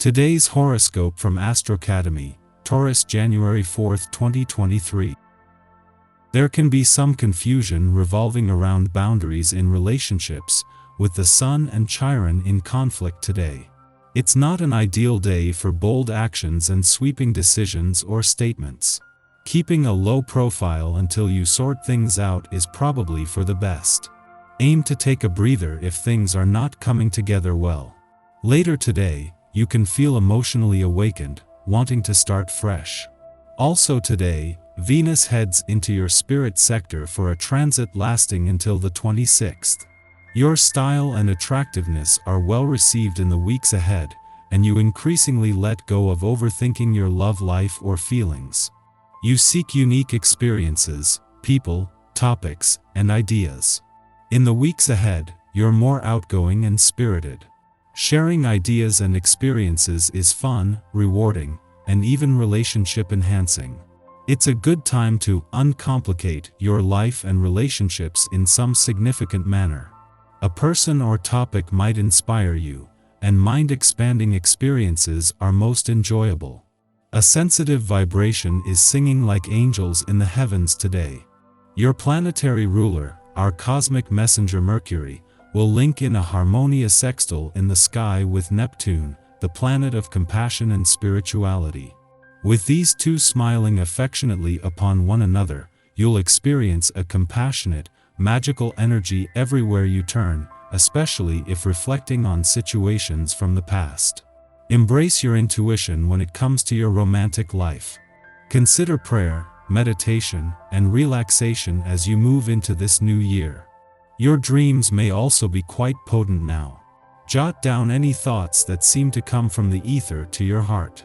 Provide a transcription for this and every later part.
Today's horoscope from Astrocademy, Taurus, January 4, 2023. There can be some confusion revolving around boundaries in relationships, with the Sun and Chiron in conflict today. It's not an ideal day for bold actions and sweeping decisions or statements. Keeping a low profile until you sort things out is probably for the best. Aim to take a breather if things are not coming together well. Later today, you can feel emotionally awakened, wanting to start fresh. Also today, Venus heads into your spirit sector for a transit lasting until the 26th. Your style and attractiveness are well received in the weeks ahead, and you increasingly let go of overthinking your love life or feelings. You seek unique experiences, people, topics, and ideas. In the weeks ahead, you're more outgoing and spirited. Sharing ideas and experiences is fun, rewarding, and even relationship enhancing. It's a good time to uncomplicate your life and relationships in some significant manner. A person or topic might inspire you, and mind-expanding experiences are most enjoyable. A sensitive vibration is singing like angels in the heavens today. Your planetary ruler, our cosmic messenger Mercury, will link in a harmonious sextile in the sky with Neptune, the planet of compassion and spirituality. With these two smiling affectionately upon one another, you'll experience a compassionate, magical energy everywhere you turn, especially if reflecting on situations from the past. Embrace your intuition when it comes to your romantic life. Consider prayer, meditation, and relaxation as you move into this new year. Your dreams may also be quite potent now. Jot down any thoughts that seem to come from the ether to your heart.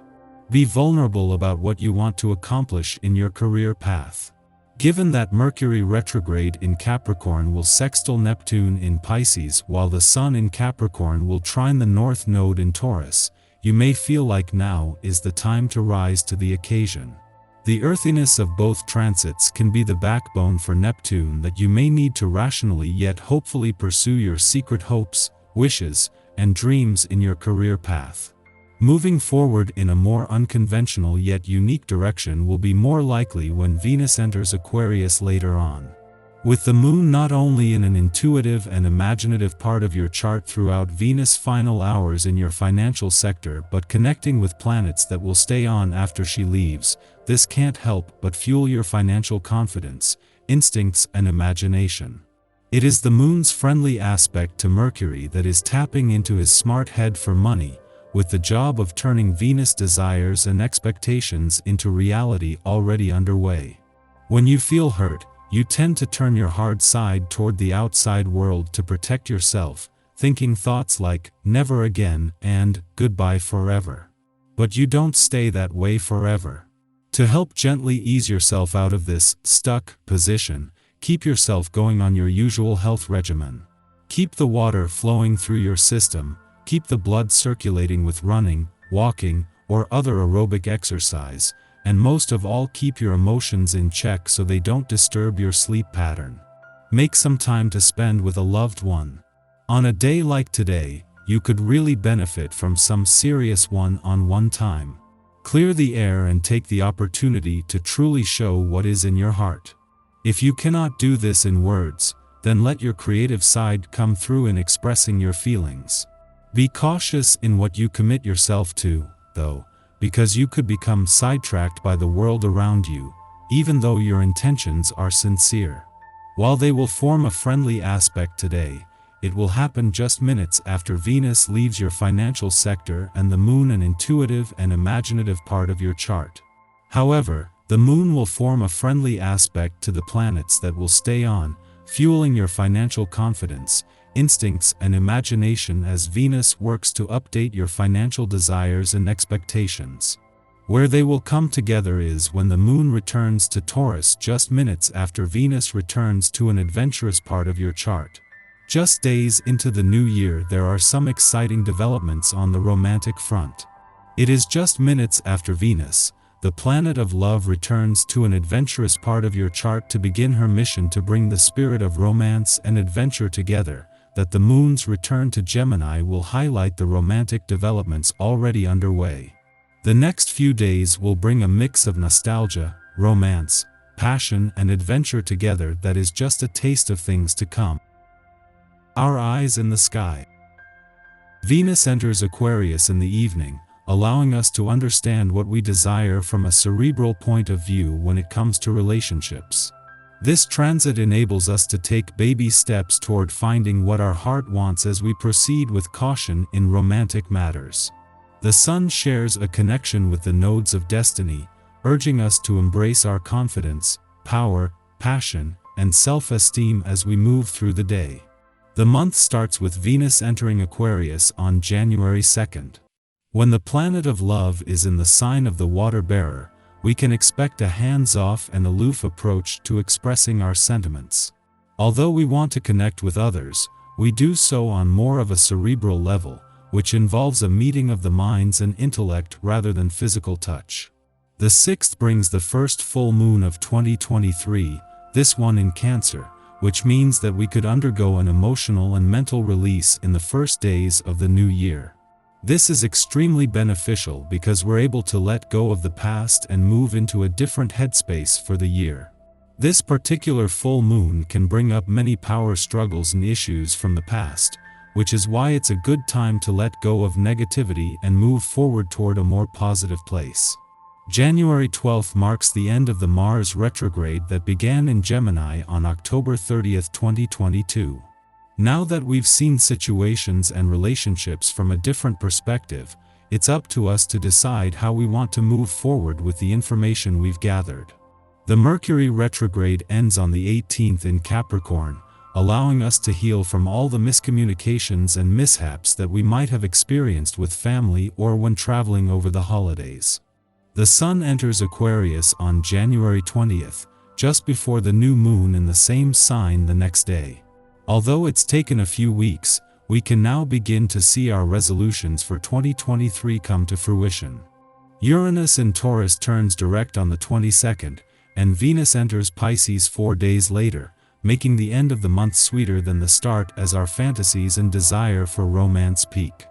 Be vulnerable about what you want to accomplish in your career path. Given that Mercury retrograde in Capricorn will sextile Neptune in Pisces while the Sun in Capricorn will trine the North Node in Taurus, you may feel like now is the time to rise to the occasion. The earthiness of both transits can be the backbone for Neptune that you may need to rationally yet hopefully pursue your secret hopes, wishes, and dreams in your career path. Moving forward in a more unconventional yet unique direction will be more likely when Venus enters Aquarius later on. With the Moon not only in an intuitive and imaginative part of your chart throughout Venus' final hours in your financial sector but connecting with planets that will stay on after she leaves, this can't help but fuel your financial confidence, instincts, and imagination. It is the Moon's friendly aspect to Mercury that is tapping into his smart head for money, with the job of turning Venus' desires and expectations into reality already underway. When you feel hurt, you tend to turn your hard side toward the outside world to protect yourself, thinking thoughts like, never again, and, goodbye forever. But you don't stay that way forever. To help gently ease yourself out of this stuck position, keep yourself going on your usual health regimen. Keep the water flowing through your system, keep the blood circulating with running, walking, or other aerobic exercise, and most of all keep your emotions in check so they don't disturb your sleep pattern. Make some time to spend with a loved one. On a day like today, you could really benefit from some serious one-on-one time. Clear the air and take the opportunity to truly show what is in your heart. If you cannot do this in words, then let your creative side come through in expressing your feelings. Be cautious in what you commit yourself to, though, because you could become sidetracked by the world around you, even though your intentions are sincere. While they will form a friendly aspect today, it will happen just minutes after Venus leaves your financial sector and the Moon an intuitive and imaginative part of your chart. However, the Moon will form a friendly aspect to the planets that will stay on, fueling your financial confidence, instincts, and imagination as Venus works to update your financial desires and expectations. Where they will come together is when the Moon returns to Taurus just minutes after Venus returns to an adventurous part of your chart. Just days into the new year, there are some exciting developments on the romantic front. It is just minutes after Venus, the planet of love, returns to an adventurous part of your chart to begin her mission to bring the spirit of romance and adventure together, that the moon's return to Gemini will highlight the romantic developments already underway. The next few days will bring a mix of nostalgia, romance, passion, and adventure together that is just a taste of things to come. Our eyes in the sky. Venus enters Aquarius in the evening, allowing us to understand what we desire from a cerebral point of view when it comes to relationships. This transit enables us to take baby steps toward finding what our heart wants as we proceed with caution in romantic matters. The Sun shares a connection with the nodes of destiny, urging us to embrace our confidence, power, passion, and self-esteem as we move through the day. The month starts with Venus entering Aquarius on January 2nd. When the planet of love is in the sign of the water bearer, we can expect a hands-off and aloof approach to expressing our sentiments. Although we want to connect with others, we do so on more of a cerebral level, which involves a meeting of the minds and intellect rather than physical touch. The 6th brings the first full moon of 2023, this one in Cancer, which means that we could undergo an emotional and mental release in the first days of the new year. This is extremely beneficial because we're able to let go of the past and move into a different headspace for the year. This particular full moon can bring up many power struggles and issues from the past, which is why it's a good time to let go of negativity and move forward toward a more positive place. January 12th marks the end of the Mars retrograde that began in Gemini on October 30th, 2022. Now that we've seen situations and relationships from a different perspective, it's up to us to decide how we want to move forward with the information we've gathered. The Mercury retrograde ends on the 18th in Capricorn, allowing us to heal from all the miscommunications and mishaps that we might have experienced with family or when traveling over the holidays. The Sun enters Aquarius on January 20th, just before the new moon in the same sign the next day. Although it's taken a few weeks, we can now begin to see our resolutions for 2023 come to fruition. Uranus in Taurus turns direct on the 22nd, and Venus enters Pisces 4 days later, making the end of the month sweeter than the start as our fantasies and desire for romance peak.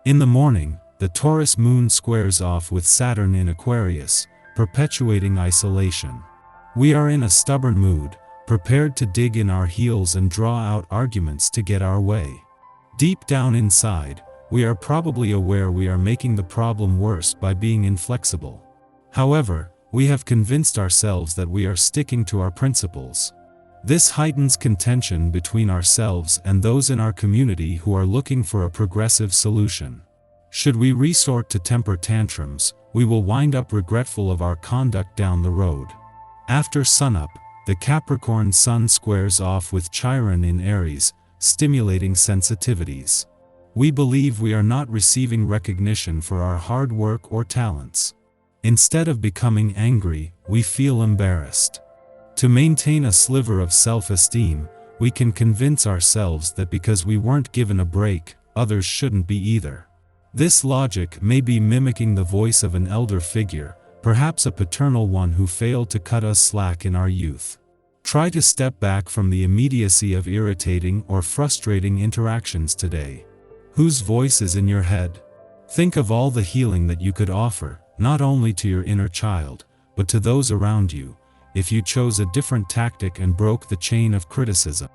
In the morning, the Taurus moon squares off with Saturn in Aquarius, perpetuating isolation. We are in a stubborn mood, prepared to dig in our heels and draw out arguments to get our way. Deep down inside, we are probably aware we are making the problem worse by being inflexible. However, we have convinced ourselves that we are sticking to our principles. This heightens contention between ourselves and those in our community who are looking for a progressive solution. Should we resort to temper tantrums, we will wind up regretful of our conduct down the road. After sunup, the Capricorn Sun squares off with Chiron in Aries, stimulating sensitivities. We believe we are not receiving recognition for our hard work or talents. Instead of becoming angry, we feel embarrassed. To maintain a sliver of self-esteem, we can convince ourselves that because we weren't given a break, others shouldn't be either. This logic may be mimicking the voice of an elder figure, perhaps a paternal one who failed to cut us slack in our youth. Try to step back from the immediacy of irritating or frustrating interactions today. Whose voice is in your head? Think of all the healing that you could offer, not only to your inner child, but to those around you, if you chose a different tactic and broke the chain of criticism.